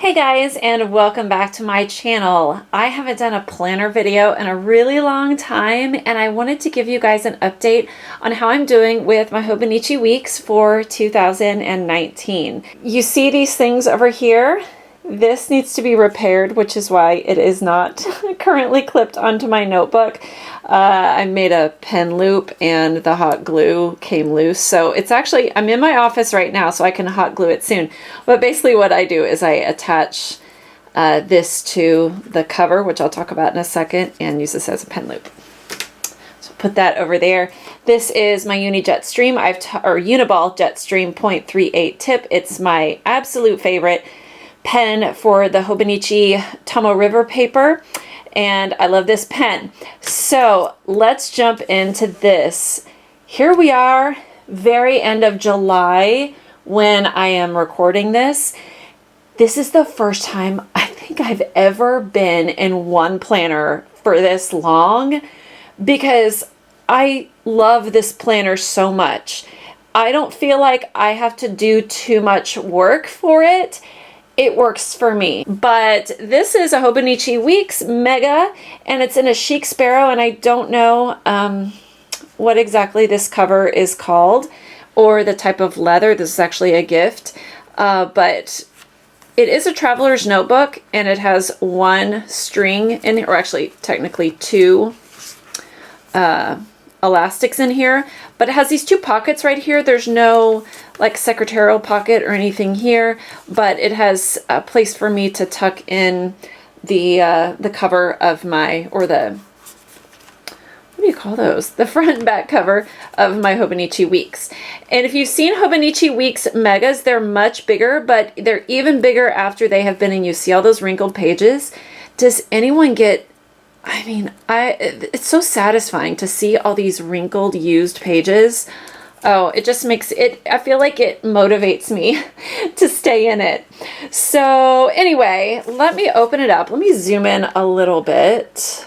Hey guys, and welcome back to my channel. I haven't done a planner video in a really long time, and I wanted to give you guys an update on how I'm doing with my Hobonichi weeks for 2019. You see these things over here? This needs to be repaired, which is why it is not currently clipped onto my notebook. I made a pen loop and the hot glue came loose. So it's actually, I'm in my office right now, so I can hot glue it soon. But basically what I do is I attach this to the cover, which I'll talk about in a second, and use this as a pen loop. So put that over there. This is my Uni Jetstream, or Uniball Jetstream 0.38 tip. It's my absolute favorite pen for the Hobonichi Tomoe River paper, and I love this pen. So let's jump into this. Here we are, very end of July when I am recording this. This is the first time I think I've ever been in one planner for this long, because I love this planner so much. I don't feel like I have to do too much work for it. It works for me. But this is a Hobonichi Weeks Mega, and it's in a chic sparrow, and I don't know what exactly this cover is called or the type of leather. This is actually a gift, but it is a traveler's notebook, and it has one string in here, or actually technically two elastics in here, but it has these two pockets right here. There's no like secretarial pocket or anything here, but it has a place for me to tuck in the cover of my, or the, what do you call those? The front and back cover of my Hobonichi Weeks. And if you've seen Hobonichi Weeks Megas, they're much bigger, but they're even bigger after they have been in use. See all those wrinkled pages? Does anyone get, I mean, it's so satisfying to see all these wrinkled, used pages. Oh, it just makes it, I feel like it motivates me to stay in it. So anyway, let me open it up. Let me zoom in a little bit.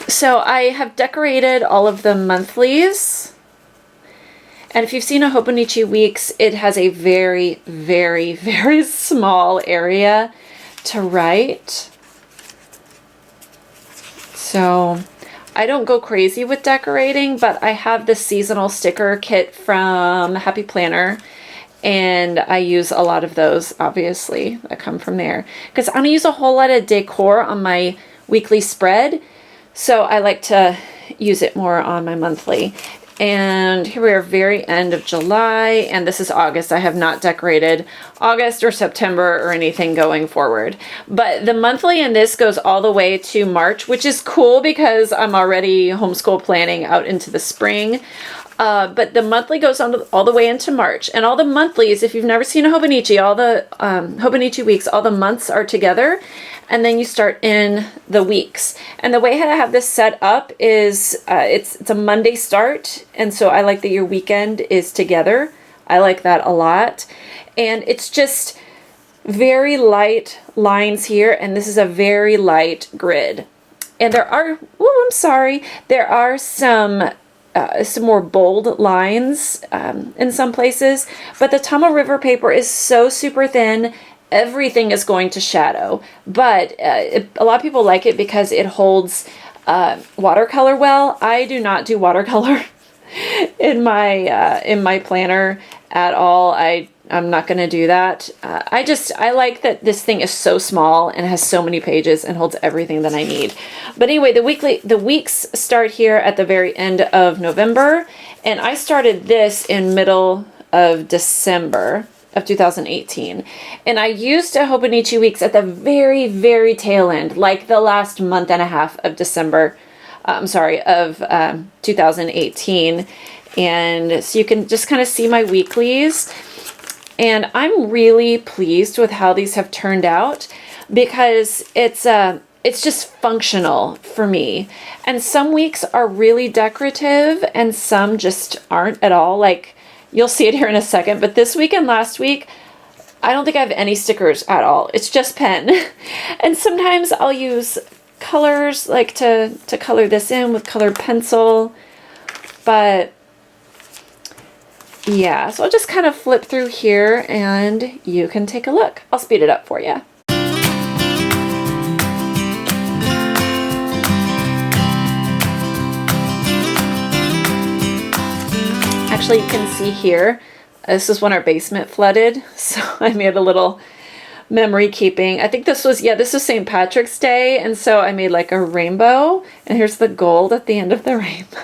So I have decorated all of the monthlies. And if you've seen a Hobonichi Weeks, it has a very, very, very small area to write. So I don't go crazy with decorating, but I have the seasonal sticker kit from Happy Planner, and I use a lot of those, obviously, that come from there. Because I don't use a whole lot of decor on my weekly spread, so I like to use it more on my monthly. And here we are, very end of July, and this is August. I have not decorated August or September or anything going forward. But the monthly in this goes all the way to March, which is cool because I'm already homeschool planning out into the spring. But the monthly goes on all the way into March. And all the monthlies, if you've never seen a Hobonichi, all the Hobonichi Weeks, all the months are together. And then you start in the weeks. And the way I have this set up is it's a Monday start. And so I like that your weekend is together. I like that a lot. And it's just very light lines here. And this is a very light grid. And there are, oh, I'm sorry, there are some more bold lines in some places. But the Tomoe River paper is so super thin. Everything is going to shadow, but a lot of people like it because it holds watercolor well. I do not do watercolor in my planner at all. I'm not going to do that. I like that this thing is so small and has so many pages and holds everything that I need. But anyway, the weeks start here at the very end of November, and I started this in middle of December of 2018. And I used a Hobonichi Weeks at the very, very tail end, like the last month and a half of December, of 2018. And so you can just kind of see my weeklies. And I'm really pleased with how these have turned out because it's just functional for me. And some weeks are really decorative and some just aren't at all. Like, you'll see it here in a second, but this week and last week, I don't think I have any stickers at all. It's just pen. And sometimes I'll use colors, like to color this in with colored pencil, but yeah, so I'll just kind of flip through here and you can take a look. I'll speed it up for you. Actually, you can see here, this is when our basement flooded, so I made a little memory keeping. I think this was, yeah, this is St. Patrick's Day, and so I made like a rainbow, and here's the gold at the end of the rainbow.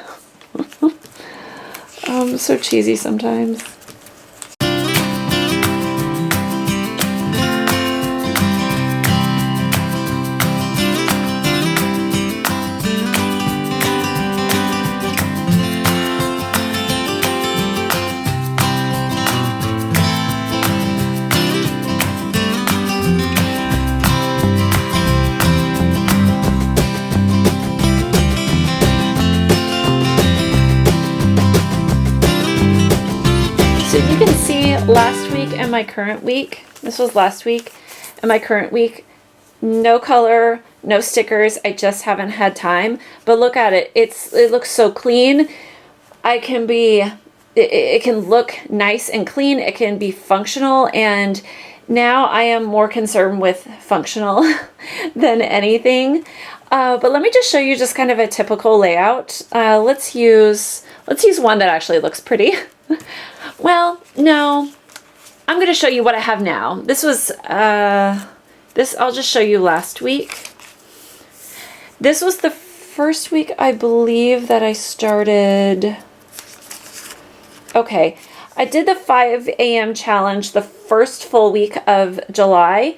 So cheesy sometimes. Last week and my current week, this was last week, and my current week, no color, no stickers, I just haven't had time, but look at it, it looks so clean. It can look nice and clean, it can be functional, and now I am more concerned with functional than anything. But let me just show you just kind of a typical layout. Let's use one that actually looks pretty. Well, no, I'm going to show you what I have now. This was, I'll just show you last week. This was the first week, I believe, that I started. Okay, I did the 5 a.m. challenge the first full week of July.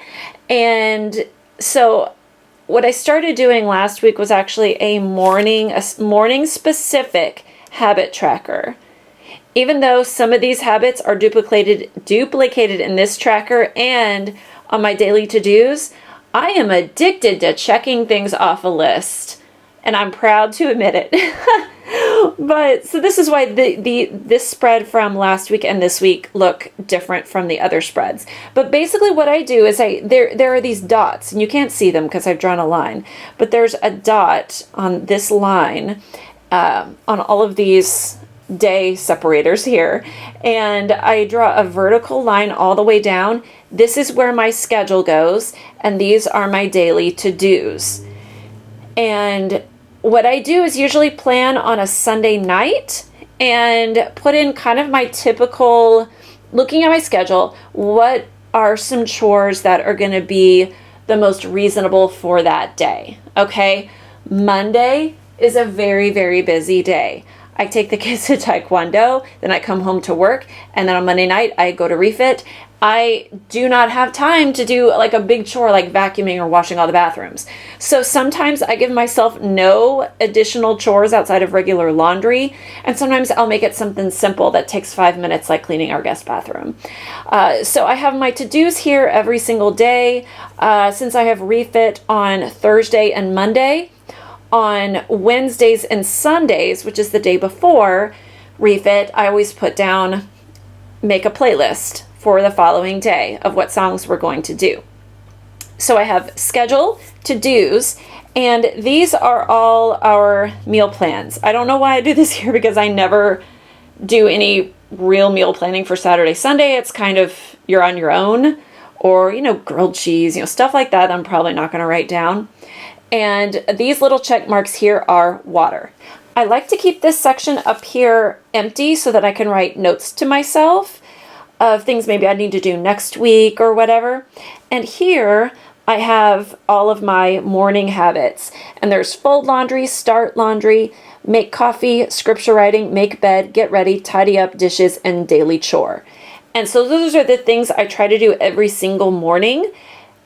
And so what I started doing last week was actually a morning specific habit tracker. Even though some of these habits are duplicated in this tracker and on my daily to-dos, I am addicted to checking things off a list, and I'm proud to admit it. But so this is why this spread from last week and this week look different from the other spreads. But basically what I do is there are these dots, and you can't see them because I've drawn a line, but there's a dot on this line on all of these day separators here, and I draw a vertical line all the way down. This is where my schedule goes, and these are my daily to-dos. And what I do is usually plan on a Sunday night and put in kind of my typical, looking at my schedule, what are some chores that are going to be the most reasonable for that day. Okay, Monday is a very, very busy day. I take the kids to Taekwondo, then I come home to work, and then on Monday night I go to refit. I do not have time to do like a big chore like vacuuming or washing all the bathrooms. So sometimes I give myself no additional chores outside of regular laundry, and sometimes I'll make it something simple that takes 5 minutes, like cleaning our guest bathroom. So I have my to-dos here every single day. Since I have refit on Thursday and Monday, on Wednesdays and Sundays, which is the day before refit, I always put down, make a playlist for the following day of what songs we're going to do. So I have schedule, to-dos, and these are all our meal plans. I don't know why I do this here because I never do any real meal planning for Saturday, Sunday. It's kind of, you're on your own, or, grilled cheese, stuff like that I'm probably not going to write down. And these little check marks here are water. I like to keep this section up here empty so that I can write notes to myself of things maybe I need to do next week or whatever. And here I have all of my morning habits. And there's fold laundry, start laundry, make coffee, scripture writing, make bed, get ready, tidy up, dishes, and daily chore. And so those are the things I try to do every single morning.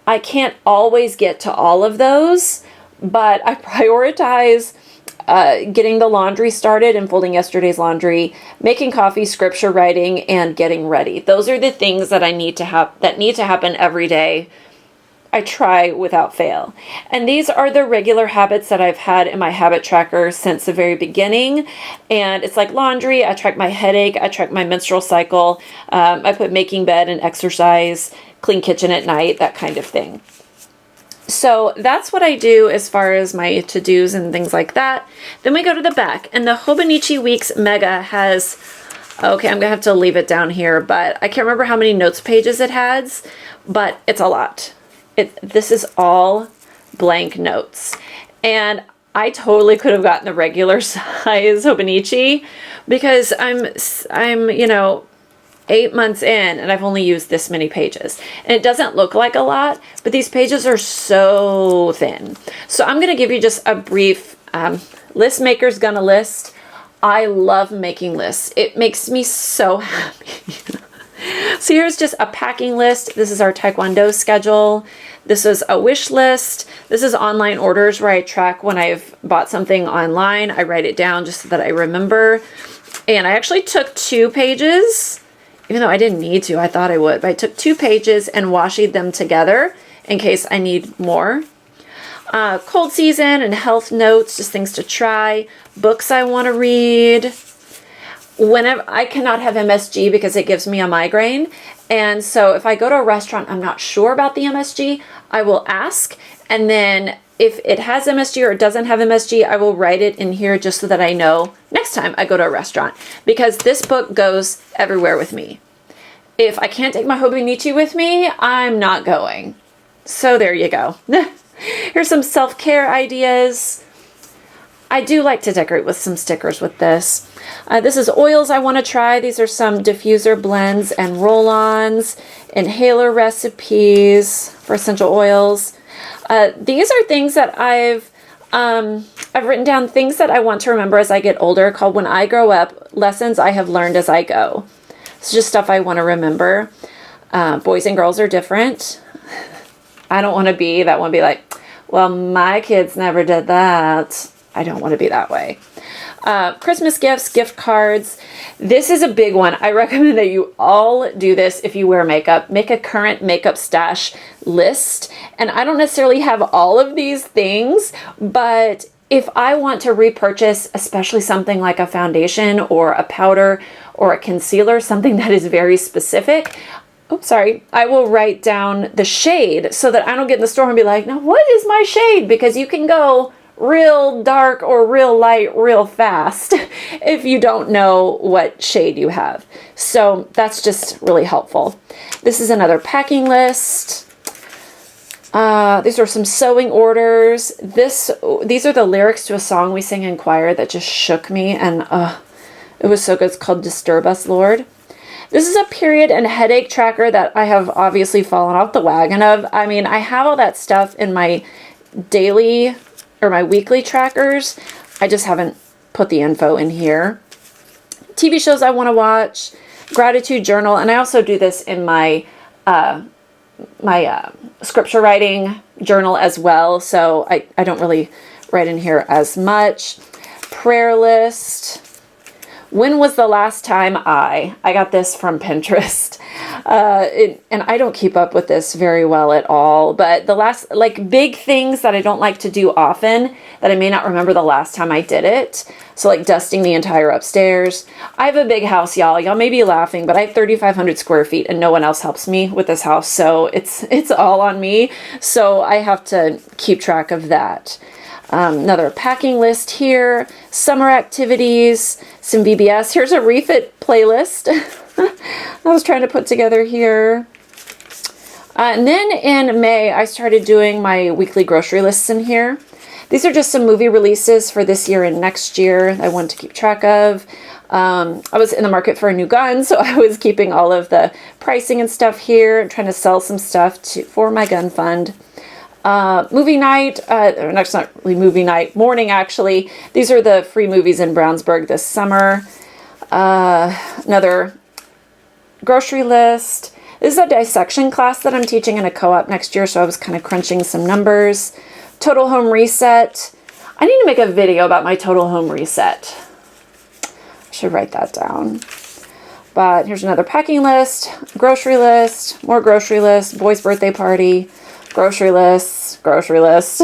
I can't always get to all of those, but I prioritize getting the laundry started and folding yesterday's laundry, making coffee, scripture writing, and getting ready. Those are the things that need to happen every day. I try without fail. And these are the regular habits that I've had in my habit tracker since the very beginning. And it's like laundry, I track my headache, I track my menstrual cycle, I put making bed and exercise, clean kitchen at night, that kind of thing. So that's what I do as far as my to-dos and things like that. Then we go to the back, and the Hobonichi Weeks Mega has Okay, I'm gonna have to leave it down here, but I can't remember how many notes pages it has, but it's a lot. This is all blank notes. And I totally could have gotten the regular size Hobonichi because I'm, you know, 8 months in and I've only used this many pages. And it doesn't look like a lot, but these pages are so thin. So I'm going to give you just a brief list maker's gonna list. I love making lists. It makes me so happy. So here's just a packing list. This is our Taekwondo schedule. This is a wish list. This is online orders where I track when I've bought something online. I write it down just so that I remember. And I actually took 2 pages, even though I didn't need to. I thought I would, but I took 2 pages and washied them together in case I need more. Cold season and health notes, just things to try. Books I want to read. Whenever I cannot have MSG because it gives me a migraine. And so if I go to a restaurant, I'm not sure about the MSG, I will ask. And then if it has MSG or it doesn't have MSG, I will write it in here just so that I know next time I go to a restaurant. Because this book goes everywhere with me. If I can't take my Hobonichi with me, I'm not going. So there you go. Here's some self-care ideas. I do like to decorate with some stickers with this. This is oils I want to try. These are some diffuser blends and roll-ons, inhaler recipes for essential oils. These are things that I've written down, things that I want to remember as I get older, called When I Grow Up, Lessons I Have Learned as I Go. It's just stuff I want to remember. Boys and girls are different. I don't want to be that one, be like, well, my kids never did that. I don't want to be that way. Christmas gifts, gift cards. This is a big one. I recommend that you all do this if you wear makeup. Make a current makeup stash list. And I don't necessarily have all of these things, but if I want to repurchase, especially something like a foundation or a powder or a concealer, something that is very specific, I will write down the shade so that I don't get in the store and be like, now what is my shade? Because you can go real dark or real light real fast if you don't know what shade you have. So that's just really helpful. This is another packing list. These are some sewing orders. These are the lyrics to a song we sing in choir that just shook me, and it was so good. It's called Disturb Us, Lord. This is a period and headache tracker that I have obviously fallen off the wagon of. I mean, I have all that stuff in my daily or my weekly trackers. I just haven't put the info in here. TV shows I want to watch, gratitude journal, and I also do this in my scripture writing journal as well, so I don't really write in here as much. Prayer list. When was the last time I got this from Pinterest, and I don't keep up with this very well at all, but the last, like, big things that I don't like to do often, that I may not remember the last time I did it. So like dusting the entire upstairs. I have a big house, y'all. Y'all may be laughing, but I have 3,500 square feet and no one else helps me with this house. So it's all on me. So I have to keep track of that. Another packing list here, summer activities, some VBS. Here's a refit playlist I was trying to put together here. And then in May, I started doing my weekly grocery lists in here. These are just some movie releases for this year and next year I wanted to keep track of. I was in the market for a new gun, so I was keeping all of the pricing and stuff here and trying to sell some stuff for my gun fund. Movie night, it's not really movie night, morning actually. These are the free movies in Brownsburg this summer. Another grocery list. This is a dissection class that I'm teaching in a co-op next year, so I was kind of crunching some numbers. Total home reset. I need to make a video about my total home reset. I should write that down. But here's another packing list, grocery list, more grocery list, boy's birthday party, grocery lists, grocery list.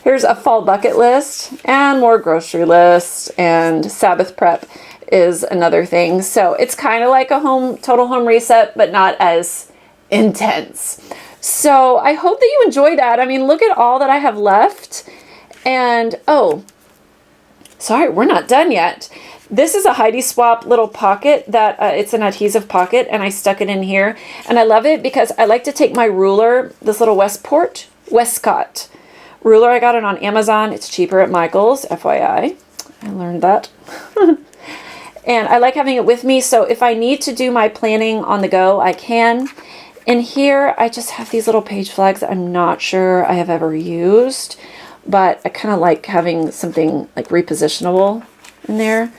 Here's a fall bucket list and more grocery lists, and Sabbath prep is another thing. So it's kind of like a total home reset, but not as intense. So I hope that you enjoy that. I mean, look at all that I have left. And, oh, sorry, we're not done yet. This is a Heidi Swap little pocket that it's an adhesive pocket, and I stuck it in here. And I love it because I like to take my ruler, this little Westcott ruler. I got it on Amazon. It's cheaper at Michael's, FYI. I learned that. And I like having it with me, so if I need to do my planning on the go, I can. In here, I just have these little page flags that I'm not sure I have ever used, but I kind of like having something like repositionable in there.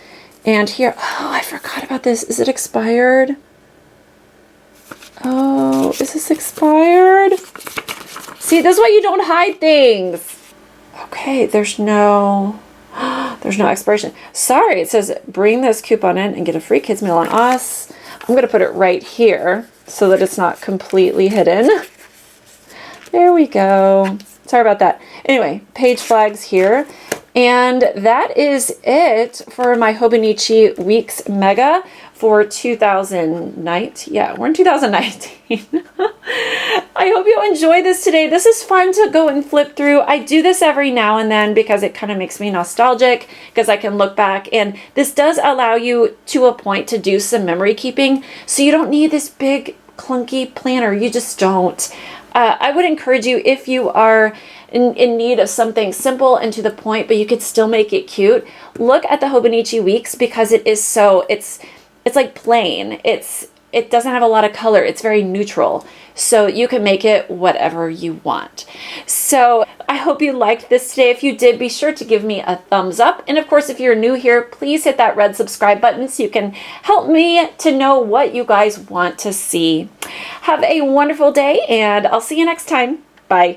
And here, oh, I forgot about this. Is it expired? Oh, is this expired? See, this is why you don't hide things. Okay, there's no expiration. Sorry, it says bring this coupon in and get a free kids meal on us. I'm going to put it right here so that it's not completely hidden. There we go. Sorry about that. Anyway, page flags here. And that is it for my Hobonichi Weeks Mega for 2019. Yeah, we're in 2019. I hope you enjoy this today. This is fun to go and flip through. I do this every now and then because it kind of makes me nostalgic, because I can look back, and this does allow you to a point to do some memory keeping. So you don't need this big clunky planner. You just don't. I would encourage you, if you are in need of something simple and to the point, but you could still make it cute, look at the Hobonichi Weeks, because it is so, it's like plain. It doesn't have a lot of color. It's very neutral. So you can make it whatever you want. So I hope you liked this today. If you did, be sure to give me a thumbs up. And of course, if you're new here, please hit that red subscribe button so you can help me to know what you guys want to see. Have a wonderful day, and I'll see you next time. Bye.